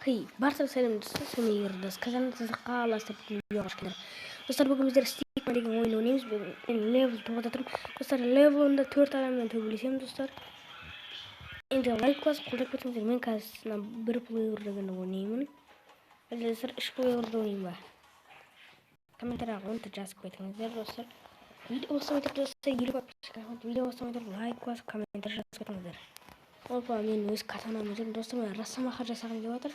Хей, барша сәлем достар, сәлем егердас. Қазанда сызыққа аластап видеоға қош келдіңіздер. Достар, бүгін біздер стигма деген ойын ойнаймыз. Мен левел 9-да тұрмын. Достар, левелында 4 адаммен төбелесемін, достар. Енді лайк басып қолдап кетіңіздер. Мен қазір бір плеерден ойнаймын. Әлде достар, 3 плеерді ойнаймын ба? Комментарияға оны жазып кетіңіздер, достар. Видео бастамай тұрып, достар, видео бастамай тұрып, лайк басып, комментария жазып кетіңіздер. Опа, мен өз катанамын жүрмін, достар, мен росомаха жасағым деп жатыр.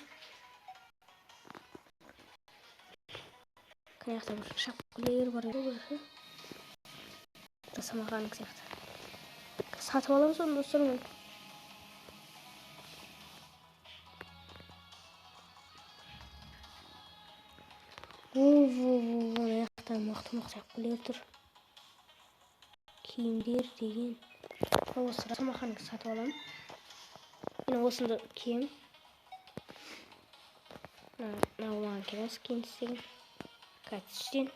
Каяқта бір шапқылер бар еді ғой. Росомаханың сияқты. Сатып аламыз оны, достар, мен. Аяқта мықты шапқылер тұр. Киімдер деген. Осы росомаханың сатып аламын. Мен осында кием. Маған келесі киім істеген. Кәтіштен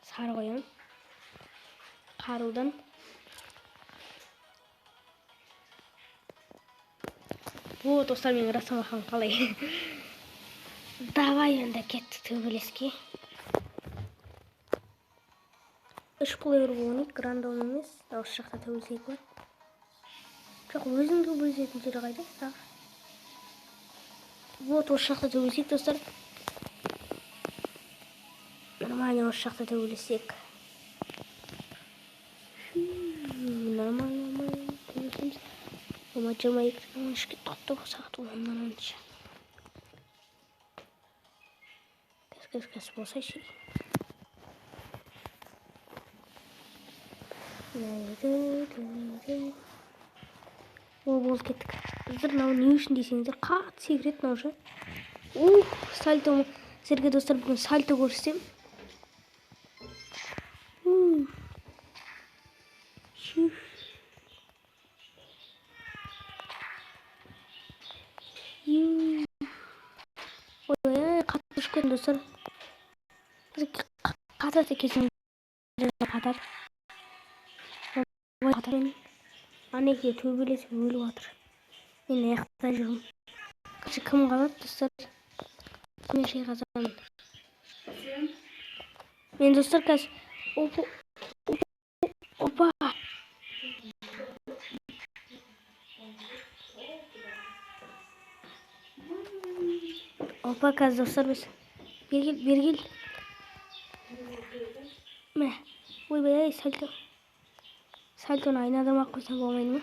сары қоям. Қарудан. Вот, достар, менің росомахам қалай. Давай онда кеттік төбелеске. 3 плеер болайық, рандом емес. Осы жақта төбелесейік бар. Жоқ, өзің төбелесетін жері қайда? Вот, осы жақта төбелесейік, достар. Нормально осы жақта төбелесек. Нормально төбелесеміз. Ома 22 ішке тоқтық сағат 10-нан анша. Кәс болса ше. Ол болып кеттік. Біздер мынау не үшін десеңіздер, қатты секірет мынау ше. Сальто сіздерге, достар, бүгін сальто көрсетем. Ой, қатты ұшып кеттім, достар. Қатар текесін қатар. Анеке төбелесіп өліп жатыр. Мен аяқта жүрмін. Кім қалады, достар? Мен шайқасамын. Мен, достар, қазір опа. Опа, қазір, достар, біз бергел. Мә, ойбай, сальтоны айналдырмақ қойсам болмайды ма?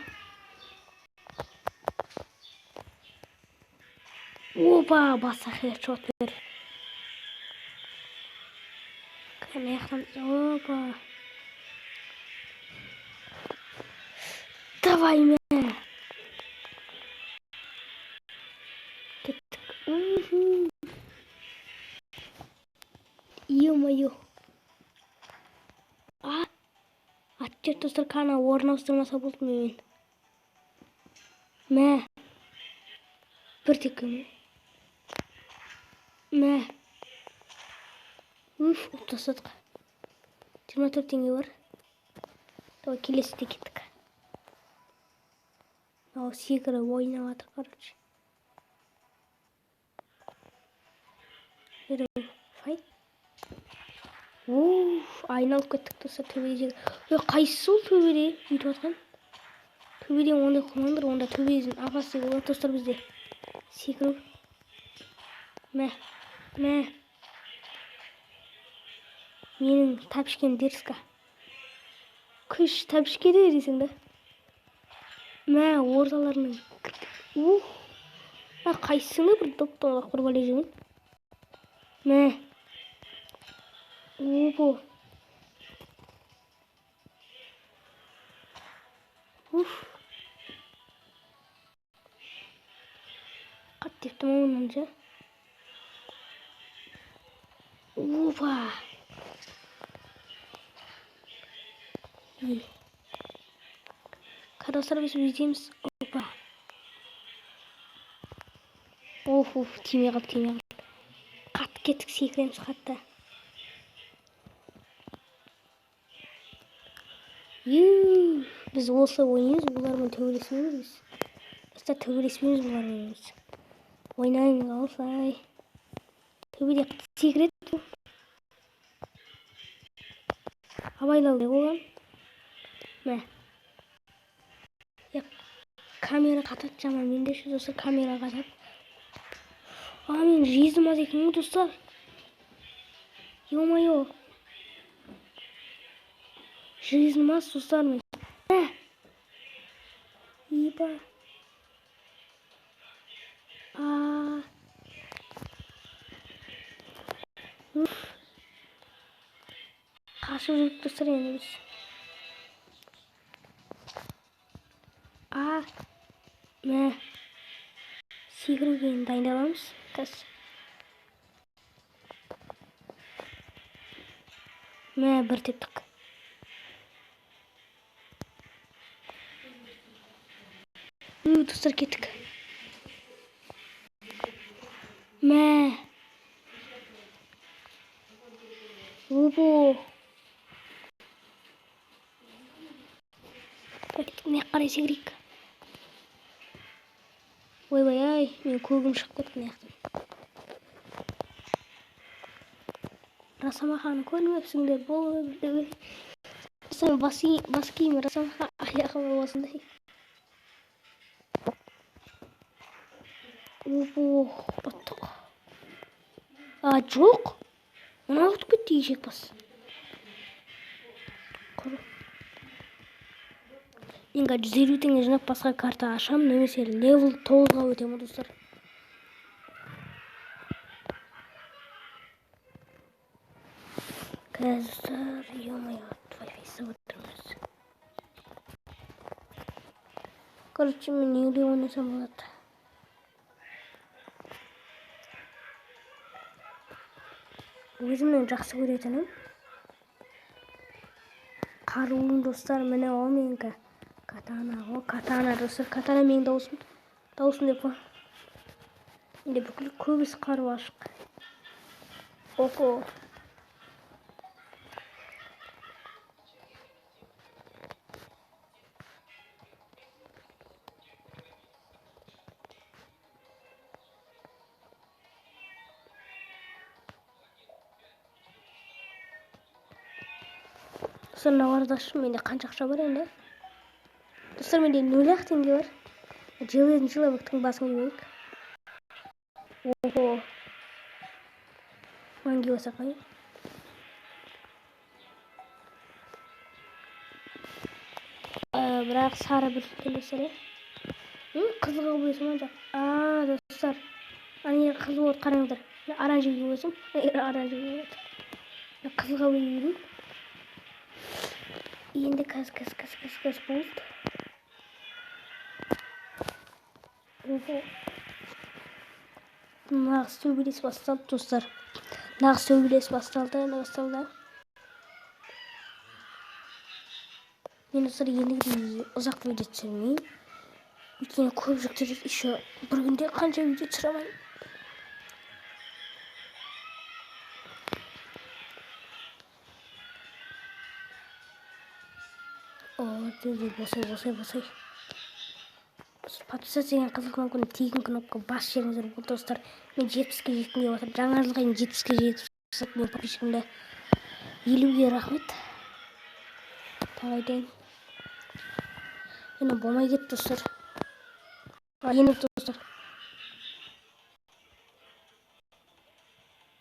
Опа, баса хедшот бер. Опа. Давай, мә. Кеттік. Ё-моё. Атчет, достар, қана орын ауыстырмаса болды мен. Мә. Бір тек көме. Мә. Ұптасадық. 24 теңге бар. Давай келесіде кеттік. Мынау секірі ойнап жатыр, короче. Файт. Айналып кеттік, достар, төбеде. Қайсы ол төбеде бүйтіп жатқан? Төбеде ондай қылмаңдар, онда төбеден апасы болады, достар, бізде. Секіру. Мә. Менің тәпішкем дерсқа. Күш тәпішке де дейсің да. Мә, орталарының. Қайсыңы бір доп-доңлақ бір бәле жүрмін. Мә. Опа. Қаттепті мауыннан жа. Опа. Қадастар біз өздеміз. Опа. Тиме қалды. Қатты кеттік, секіреміз қатты. Біз осы ойнаймыз, бұлармен төбелеспейміз біз. Достар, төбелеспейміз бұлармен біз. ойнаймын алсай. Төбеде секрет. Абайлау керек оған. Мә. Камера қатады жаман. Менде ше достар камера қатады. Мен жизнім аз екен достар. Ё-моё. Жизнім аз достар мен. Иба. Қашып жүріп достар енді біз. Мә. Секіруге енді дайындаламыз. Қазір. Мә, бір теттік. Достар кеттік. Мә. Опо. Мә қарай секірейік. Ойбай-ай, мен көгім шығып кетті маяқтан. Расамаханы көрмепсіңдер, бұл бірдегі. Бас киімі Расамаха аяқы осындай. Опо, оттық. Жоқ. Мына ұтып кетті ешек бас. Құры. Мен 150 теңге жинап басқа карта ашам, немесе левел 9-ға өтемін достар. Қазір, ё-моё, твайфейсі отырмыз. Короче, мен неге ойнасам болады. Өзімнің жақсы көретінім. Қаруым достар, міне о менікі. Катана достар. Катана менің дауысым деп қой. Енді бүкіл көбісі қару ашық. Опо. Достар, навардашым менде қанша ақша бар енді? Достар, менде 0 теңге бар. Жылабықтың басын кебейік. Ого. Манги болса қай. Бірақ сары бір келесері. Қызылға өсім жоқ. Достар. Аны қызыл от қараңыздар. Оранжевый өсім. Оранжевый от. Қызылға өйірім. Енді кәз болды. Ого. Нағыз төбелес басталды достар. Нағыз төбелес басталды. Мен достар енді ұзақ видео түсірмеймін. Өйткені көп жүктері еще бір күнде қанша видео түсіремін. Босай. Подписаться деген қызыл кнопканы тегін кнопка бас жеріңіздер бұл достар. Мен 70-ке жеткенге батыр. Жаңа жылға 70-ке жетіп, мен подписчигімді 50-ге рахмет. Тағайден. Енді болмай кетті достар. Енді достар.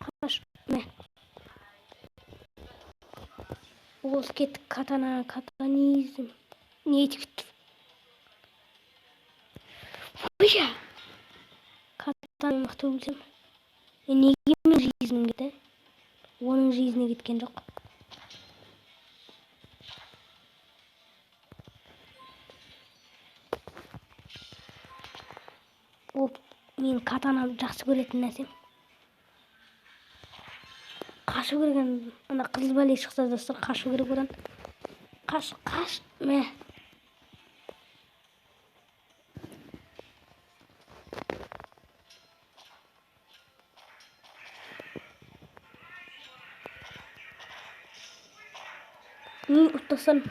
Қаш, мә. Оғыз кеттік катанизм. Не етіп Быжа! Катаны мықты өлсем. Неге мен жизнім кетті? Оның жизні кеткен жоқ. Мен катанамды жақсы көретін нәрсем. Қашу керген, ана қызыл бәле шықса достар, қашу керек одан. Қаш, мә. Мен ұттасан.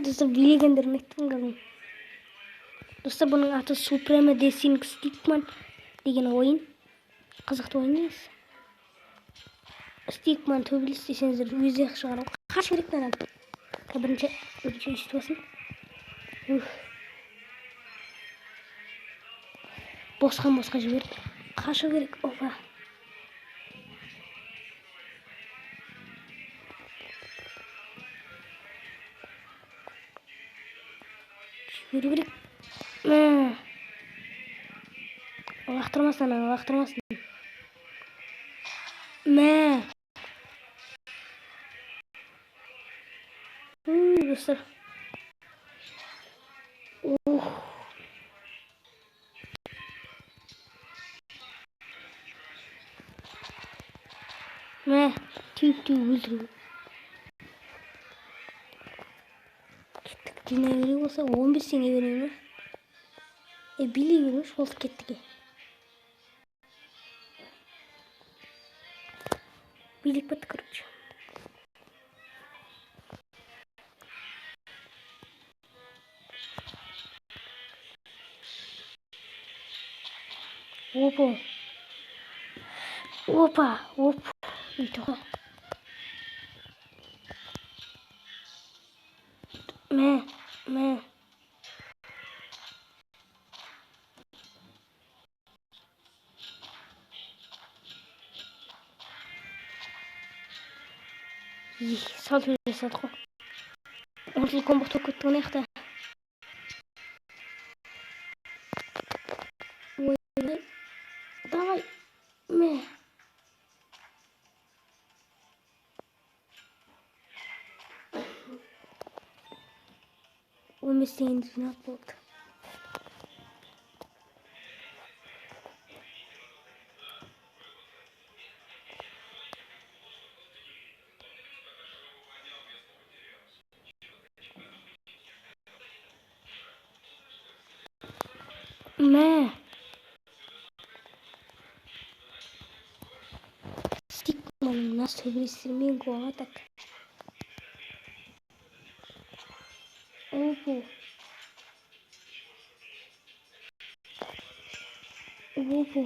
Достар, билегендерін айттым ғалым. Dostlar bunun аты Supreme Desync Stickman деген ойын. Қызықты ойын емес. Stickman төбелес десеңіздер өзі шығару. Қашу керек нарам. Бірінші өйтіп басын. Босқа жіберіп. Қашу керек. Опа. Жіберу керек. Лақтырмасын. Достар. Түйіп өлтіру. Кеттік. Жинай керек болса 15 теңге беремін. Билей бермеш болды кеттіге. Билік бітті, короче. Опа. Үйтіға. Мә. Салт жасады ғой. Ұмытылған бұқты көтті ғынаяқта. Давай. Мә. Өместен жинат болды. Мә. Стикманың нас төбелестермен гоға так. Опу.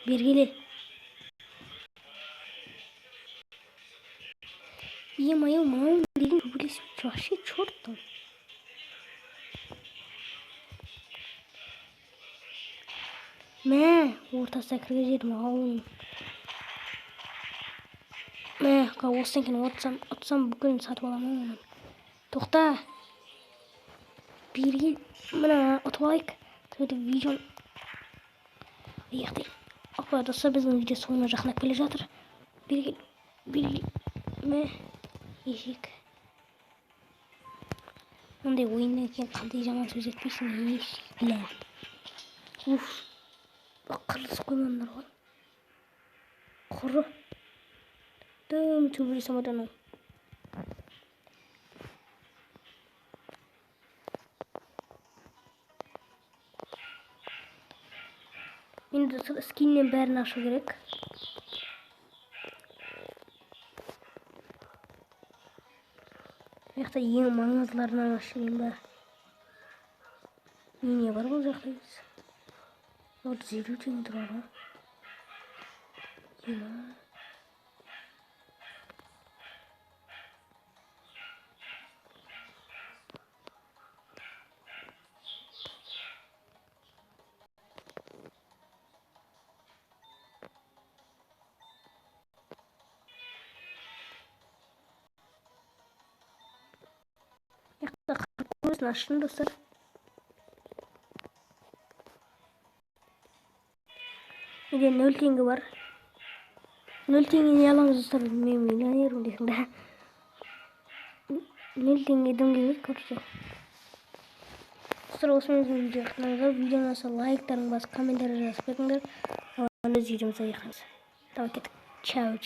Бергеле. Е-мое, мамам деген төбелесіп вообще черт там. Мә, ортасына кірген жерім ауылым. Мә, осыдан кейін отсам бүкілін сатып аламын оны. Тоқта. Берген мына ұтып алайық. Сөйтіп видеоны аяқтайық. Опа, достар, біздің видео соңына жақындап келе жатыр. Берген. Мә, ешек. Ондай ойыннан кейін қандай жаман сөз етпейсің, ешек біләм. Қырылыс қоймандар ғой. Құры. Дөм төбелесім одан ол. Енді скиннен бәрін ашу керек. Жақта ең маңыздыларынан ашымен бар. Не бар бұл жақта біз? 30 теңге тұрар ғой. Көзін аштым, достар. Менде 0 теңге бар. 0 теңге не аламыз, достар? Мен миллионермін дейсің да. 0 теңге дым келмейді, короче. Достар, осымен видео аяқтаймыз. Видеоны болса лайктарың бас, комментарий жазып кетіңдер. Өз видеомызды аяқтаймыз. Давай кеттік. Чау.